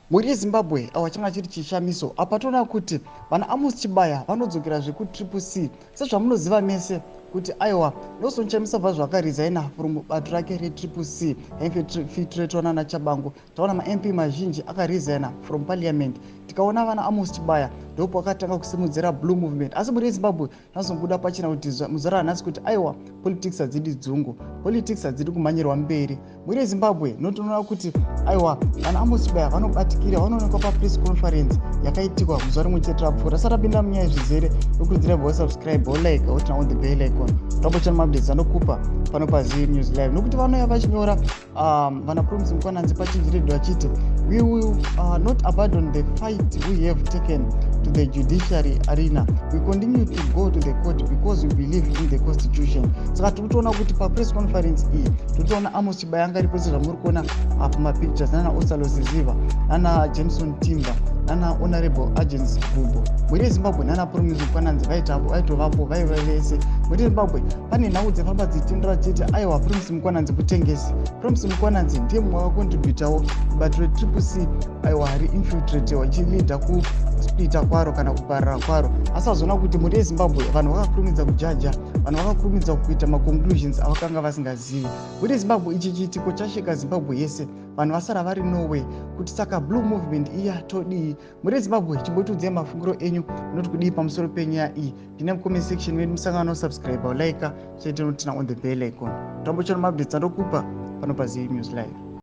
muri Zimbabwe awachanga chiri chishamiso apa toona kuti vana Vana Chibaya Vodzokera Zvekare sezvamunoziva mese kuti aiwa Nelson Chamisa bva zvakarizaina from bato rake reCCC infiltratwa naChabangu. Taona ma-MP mazhinji akarizaina from parliament. Tikaona vana Vana Chibaya ndopo vakatanga kusimudzira blue movement, asi muri Zimbabwe zvazongobuda pachina kuti muzara nhasi kuti aiwa politics hadzidi dzungu, politics hadzidi kumhanyirwa mberi muri Zimbabwe. Notoona kuti aiwa vana Vana Chibaya vanobatikira, vanoonekwa papress conference yakaitikwa muzuva rimwe chete rapfuura. Sarapinda munyaya yezvizere nokurudzira subscribe, like, turn on the bell icon. Tambochana updates anokupa pano paZVAITWA News Live nokuti vanouya vachinyora vana Promise Mukwananzi pachinjiredho vachiti we will not abandon the fight we have taken to the judiciary arena. We continue to go to the court because we believe in the constitution. Saka tikutoona kuti pa press conference iyi tikutoona Vana Chibaya anga ripo sezvamuri kuona pamapictures nana Ziva nana Jameson Timber nana Honorable Agents Bubo. Muri Zimbabwe nana Promise Mukwananzi vaitovapo vaiva vese. Muri Zimbabwe pane nhau dzefamba dzichitendera chete aiwa Promise Mukwananzi kutengesi. Promise Mukwananzi ndiye mumwe wakakontributawo kubato reCCC aiwa reinfiltrate vachilidha kusplita kwaro kana kuparara kwaro. Asi azoona kuti muri Zimbabwe vanhu vakakurumidza kujaja, vanhu vakakurumidza kuita maconclusions avakanga vasingazivi. Muri Zimbabwe ichi chiitiko chasheka Zimbabwe yese, vanhu vasara vari noway kuti saka blue movement iya todii. Muri Zimbabwe chimbotudzai mafungiro enyu noti kudii pamusoro penyaya iyi. Ndine mukome section medu musangano subscribe like chete notina on the bell icon. Tambochana updates andokupa pano paZVAITWA News Live.